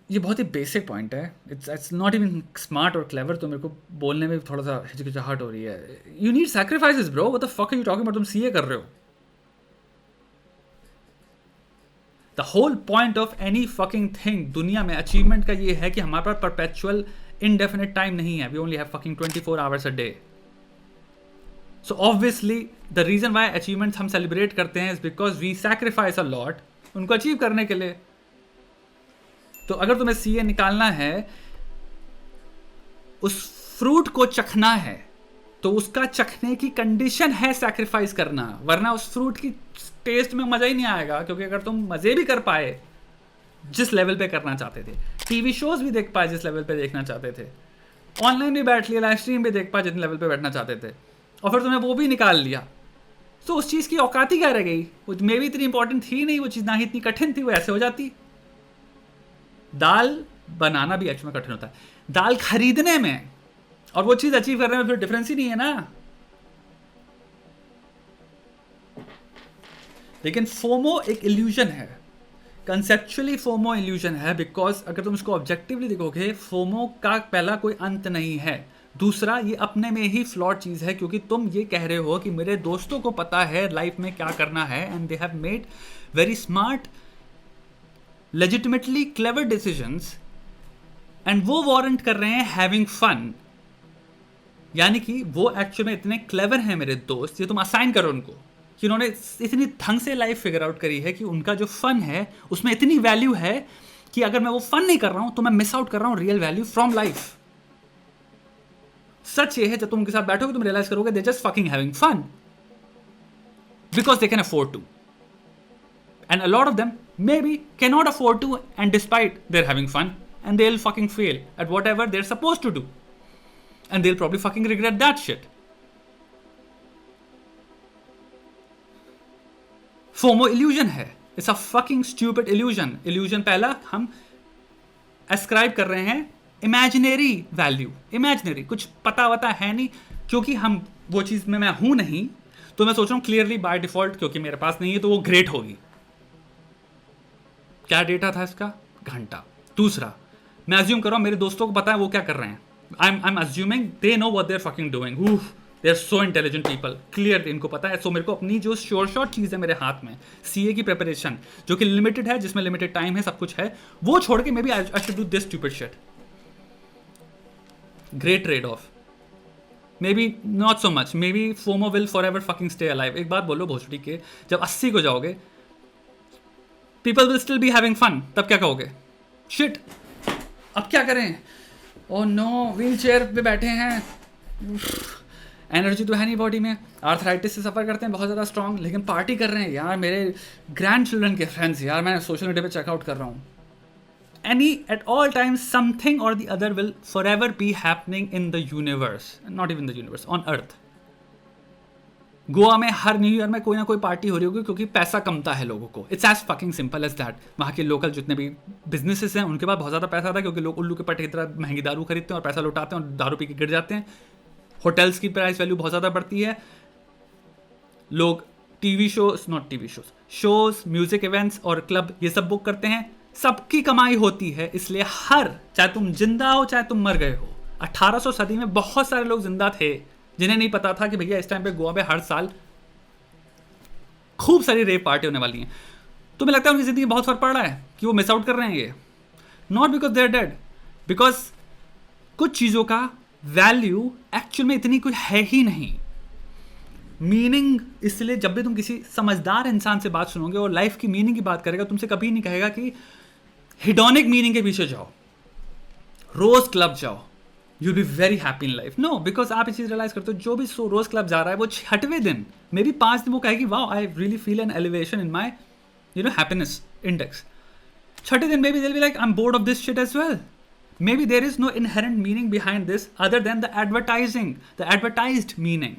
ये बहुत ही basic point है, इट्स नॉट इवन स्मार्ट और क्लेवर, तो मेरे को बोलने में थोड़ा सा हिचकिचाहट हो रही है. You need sacrifices bro, what the fuck are you talking about? तुम सीए कर रहे हो. The whole point of any fucking thing दुनिया में अचीवमेंट का ये है कि हमारे पास परपेचुअल इनडेफिनेट टाइम नहीं है. We only have fucking 24 hours a day. So obviously the reason why achievements हम सेलिब्रेट करते हैं is because we sacrifice a lot उनको अचीव करने के लिए. तो अगर तुम्हें सीए निकालना है, उस फ्रूट को चखना है, तो उसका चखने की कंडीशन है सैक्रिफाइस करना, वरना उस फ्रूट की टेस्ट में मजा ही नहीं आएगा. क्योंकि अगर तुम मजे भी कर पाए जिस लेवल पे करना चाहते थे, टीवी शोज भी देख पाए जिस लेवल पे देखना चाहते थे, ऑनलाइन भी बैठ लिया, लाइव स्ट्रीम भी देख पाए जितने लेवल पे बैठना चाहते थे, और फिर तुमने वो भी निकाल लिया, तो उस चीज़ की औकात ही क्या रह गई? वो मे भी इतनी इंपॉर्टेंट थी नहीं, वो चीज़ ना ही इतनी कठिन थी, वो ऐसे हो जाती. दाल बनाना भी एक्चुअली कठिन होता है, दाल खरीदने में और वो चीज़ अचीव करने में फिर डिफरेंस ही नहीं है ना. लेकिन फोमो एक इल्यूजन है, कंसेप्चुअली फोमो इल्यूजन है, बिकॉज अगर तुम इसको ऑब्जेक्टिवली देखोगे, फोमो का पहला कोई अंत नहीं है. दूसरा, ये अपने में ही फ्लॉड चीज़ है, क्योंकि तुम ये कह रहे हो कि मेरे दोस्तों को पता है लाइफ में क्या करना है, and they have made very smart, legitimately clever decisions, and वो वारंट कर रहे हैं हैविंग फन. यानी कि वो एक्चुअल में इतने क्लेवर हैं मेरे दोस्त, ये तुम असाइन करो उनको कि उन्होंने इतनी ढंग से लाइफ फिगर आउट करी है कि उनका जो फन है उसमें इतनी वैल्यू है कि अगर मैं वो फन नहीं कर रहा हूं तो मैं मिस आउट कर रहा हूं रियल वैल्यू फ्रॉम लाइफ. सच ये है, जब तुम उनके साथ बैठोगे तुम रियलाइज करोगे they just fucking having fun because they can afford to, and a lot of them maybe cannot afford to, and despite they're having fun, and they'll fucking fail at whatever they're supposed to do, and they'll probably fucking regret that shit. FOMO illusion है, it's a fucking stupid illusion पहला हम ascribe कर रहे हैं imaginary value, imaginary कुछ पता वता है नहीं, क्योंकि हम वो चीज़ में मैं हूँ नहीं, तो मैं सोच रहा हूँ क्लियरली बाय डिफॉल्ट क्योंकि मेरे पास नहीं है तो वो ग्रेट होगी. क्या डेटा था इसका? घंटा. दूसरा, मैं अज्यूम कर रहा हूँ मेरे दोस्तों को पता है वो क्या कर रहे हैं. I am assuming they know what they are fucking doing. They are so intelligent people, clear इनको पता है. सो मेरे को अपनी जो श्योर शॉट चीज़ है मेरे हाथ में, सीए की प्रिपरेशन जो कि लिमिटेड है, जिसमें लिमिटेड टाइम है, सब कुछ है, वो छोड़ के maybe I should do this stupid shit. Great trade off. Maybe not so much, maybe FOMO will forever fucking stay alive. एक बात बोलो भोसड़ी के, जब 80 को जाओगे people will still be having fun, तब क्या कहोगे? शिट, अब क्या करें? ओह नो, व्हील चेयर पे बैठे हैं, एनर्जी तो है नहीं बॉडी में, आर्थराइटिस से सफ़र करते हैं बहुत ज़्यादा स्ट्रॉन्ग, लेकिन पार्टी कर रहे हैं यार मेरे ग्रैंड चिल्ड्रन के फ्रेंड्स, यार मैं सोशल मीडिया पे चेकआउट कर रहा हूँ. Any at all times something or the other will forever be happening in the universe, not even the universe, on earth. Goa में हर न्यू ईयर में कोई ना कोई पार्टी हो रही होगी क्योंकि पैसा कमता है लोगों को. It's as fucking simple as that. वहाँ के लोकल जितने भी बिजनेसेस हैं उनके पास बहुत ज़्यादा पैसा था क्योंकि लोग उल्लू के पट्टे की तरह महंगी दारू खरीदते हैं और पैसा लुटाते हैं और दारू पी के गिर जाते हैं. होटल्स की प्राइस वैल्यू बहुत ज़्यादा बढ़ती है. लोग TV shows, not TV shows, shows, music events और क्लब ये सब बुक करते हैं. सबकी कमाई होती है, इसलिए हर, चाहे तुम जिंदा हो चाहे तुम मर गए हो, 1800 सदी में बहुत सारे लोग जिंदा थे जिन्हें नहीं पता था कि भैया इस टाइम पे गोवा में हर साल खूब सारी रेप पार्टी होने वाली हैं. तो मुझे लगता है उनकी ज़िंदगी बहुत फर्क पड़ रहा है कि वो मिस आउट कर रहे हैं ये. Not because they are dead, because कुछ चीज़ों का वैल्यू एक्चुअल में इतनी कोई है ही नहीं. मीनिंग, इसलिए जब भी तुम किसी समझदार इंसान से बात सुनोगे और लाइफ की मीनिंग की बात करेगा, तुमसे कभी नहीं कहेगा कि हिडोनिक मीनिंग के पीछे जाओ, रोज क्लब जाओ, you will be very happy in life. No, because आप ये चीज़ रियलाइज करते हो, जो भी रोज क्लब जा रहा है वो 6वें दिन, मे बी 5 दिन वो कहेगी wow I really feel an elevation in my happiness index. 6ठे दिन maybe they will be like I am bored of this shit as well. Maybe there is no inherent meaning behind this other than the advertising, the advertised meaning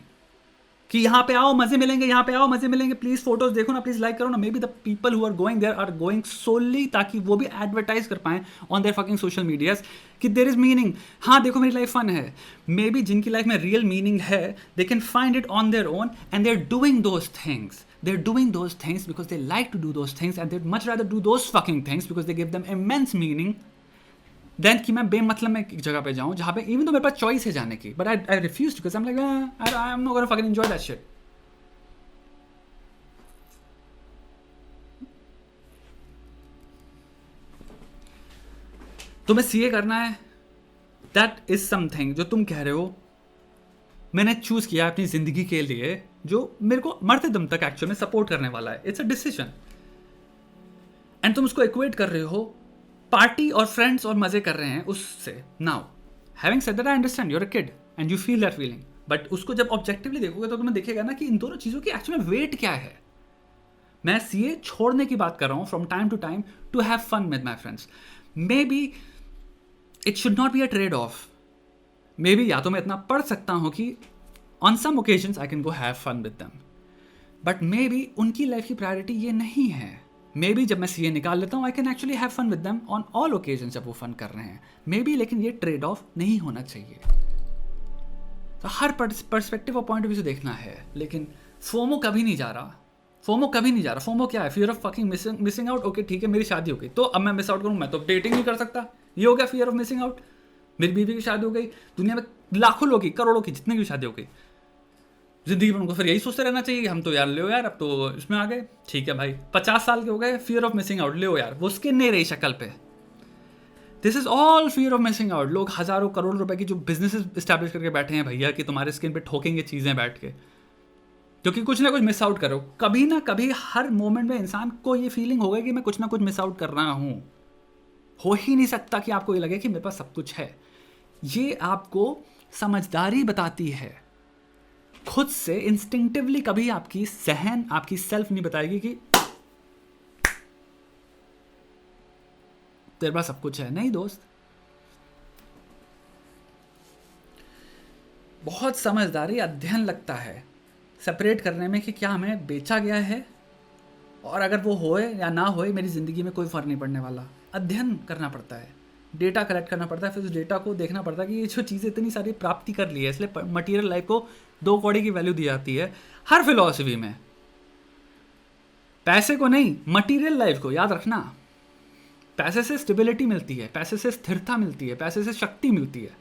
कि यहाँ पे आओ मजे मिलेंगे, यहाँ पे आओ मजे मिलेंगे, प्लीज फोटोज देखो ना, प्लीज लाइक करो ना. Maybe the people who are going there are going solely ताकि वो भी एडवर्टाइज कर पाएं on their fucking social medias कि देयर इज मीनिंग. हाँ देखो मेरी लाइफ फन है. मे बी जिनकी लाइफ में रियल मीनिंग है, they can find it on their own and they are doing those things. They're doing those things because they like to do those things and they'd much rather do those fucking things because they give them immense meaning then कि मैं बेमतलब में एक जगह पे जाऊँ जहाँ पे इवन तो मेरे पास चॉइस है जाने की, but I refuse because I am like I am not gonna fucking enjoy that shit. तुम्हें सीए करना है, दैट इज समथिंग जो तुम कह रहे हो मैंने चूज किया अपनी जिंदगी के लिए, जो मेरे को मरते दम तक एक्चुअल में सपोर्ट करने वाला है. इट्स अ डिसीजन एंड तुम उसको इक्वेट कर रहे हो पार्टी और फ्रेंड्स और मजे कर रहे हैं उससे. Now having said that I understand you are a kid and you feel that feeling, but उसको जब ऑब्जेक्टिवली देखोगे तो तुम्हें दिखेगा ना कि इन दोनों चीज़ों की एक्चुअल में वेट क्या है. मैं सीए छोड़ने की बात कर रहा हूँ from time to time to have fun with my friends. Maybe it should not be a trade off. Maybe या तो मैं इतना पढ़ सकता हूँ कि on some occasions I can go have fun with them, but maybe उनकी life की प्रायोरिटी ये नहीं है. मे बी जब मैं सीए निकाल लेता हूँ I can actually have fun with them on all occasion जब वो फन कर रहे हैं. मे बी लेकिन ये ट्रेड ऑफ नहीं होना चाहिए. तो हर पर्सपेक्टिव और पॉइंट ऑफ व्यू से देखना है. लेकिन फोमो कभी नहीं जा रहा. फोमो कभी नहीं जा रहा. फोमो क्या है? Fear of fucking missing out. Okay ठीक है, मेरी शादी हो गई तो अब मैं मिस आउट करूँ, मैं तो डेटिंग नहीं कर सकता. ये हो गया फियर ऑफ मिसिंग आउट. मेरी बीवी की शादी हो गई, दुनिया में लाखों लोग की, करोड़ों की, जितने की शादी हो गई, जिंदगी में उनको फिर यही सोचते रहना चाहिए हम तो यार ले यार अब तो इसमें आ गए. ठीक है भाई 50 साल के हो गए, फियर ऑफ मिसिंग आउट ले यार. वो स्किन नहीं रही शक्ल पे. This is all fear of missing out. लोग हजारों करोड़ रुपए की जो बिजनेसेस स्टैब्लिश करके बैठे हैं भैया कि तुम्हारे स्किन पे ठोकेंगे चीजें बैठ के, क्योंकि कुछ ना कुछ मिस आउट करो. कभी ना कभी हर मोमेंट में इंसान को ये फीलिंग होगा कि मैं कुछ ना कुछ मिस आउट कर रहा हूं. हो ही नहीं सकता कि आपको ये लगे कि मेरे पास सब कुछ है. ये आपको समझदारी बताती है. खुद से इंस्टिंक्टिवली कभी आपकी सहन, आपकी सेल्फ नहीं बताएगी कि तेरे पास सब कुछ है. नहीं दोस्त, बहुत समझदारी अध्ययन लगता है सेपरेट करने में कि क्या हमें बेचा गया है, और अगर वो होए या ना होए मेरी ज़िंदगी में कोई फ़र्क नहीं पड़ने वाला. अध्ययन करना पड़ता है, डेटा कलेक्ट करना पड़ता है, फिर उस डेटा को देखना पड़ता है कि ये जो चीज़ें इतनी सारी प्राप्ति कर ली है, इसलिए मटीरियल लाइफ को 2 कौड़ी की वैल्यू दी जाती है हर फिलॉसफी में. पैसे को नहीं, मटीरियल लाइफ को. याद रखना, पैसे से स्टेबिलिटी मिलती है, पैसे से स्थिरता मिलती है, पैसे से शक्ति मिलती है.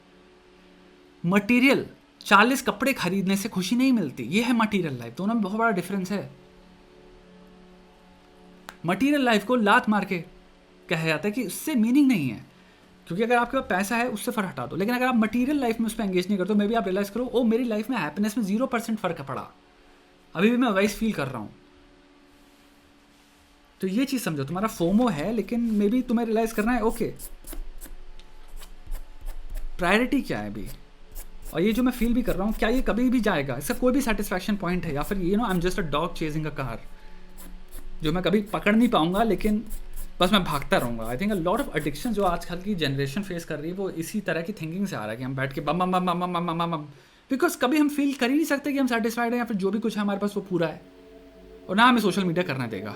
मटीरियल 40 कपड़े खरीदने से खुशी नहीं मिलती. ये है मटीरियल लाइफ. दोनों में बहुत बड़ा डिफरेंस है. मटीरियल लाइफ को लात मार के कहा जाता है कि उससे मीनिंग नहीं है, क्योंकि अगर आपके पास पैसा है उससे फ़र्क हटा दो. लेकिन अगर आप मटीरियल लाइफ में उस पर एंगेज नहीं करते तो मे भी आप रियलाइज़ करो ओ मेरी लाइफ में हैप्पीनेस में 0% फ़र्क पड़ा, अभी भी मैं वाइस फील कर रहा हूँ. तो ये चीज़ समझो, तुम्हारा फोमो है लेकिन मे बी तुम्हें रियलाइज़ करना है ओके प्रायोरिटी क्या है अभी, और ये जो मैं फील भी कर रहा हूँ क्या ये कभी भी जाएगा, इसका कोई भी सेटिस्फैक्शन पॉइंट है, या फिर you know I am just a dog chasing a car जो मैं कभी पकड़ नहीं पाऊंगा लेकिन बस मैं भागता रहूँगा. I think a lot of addiction जो आजकल की जनरेशन फेस कर रही है वो इसी तरह की थिंकिंग से आ रहा है कि हम बैठ के बम बम बम बम बम बम बम, बिकॉज कभी हम फील कर ही नहीं सकते कि हम सेटिस्फाइड हैं या फिर जो भी कुछ है हमारे पास वो पूरा है, और ना हमें सोशल मीडिया करना देगा.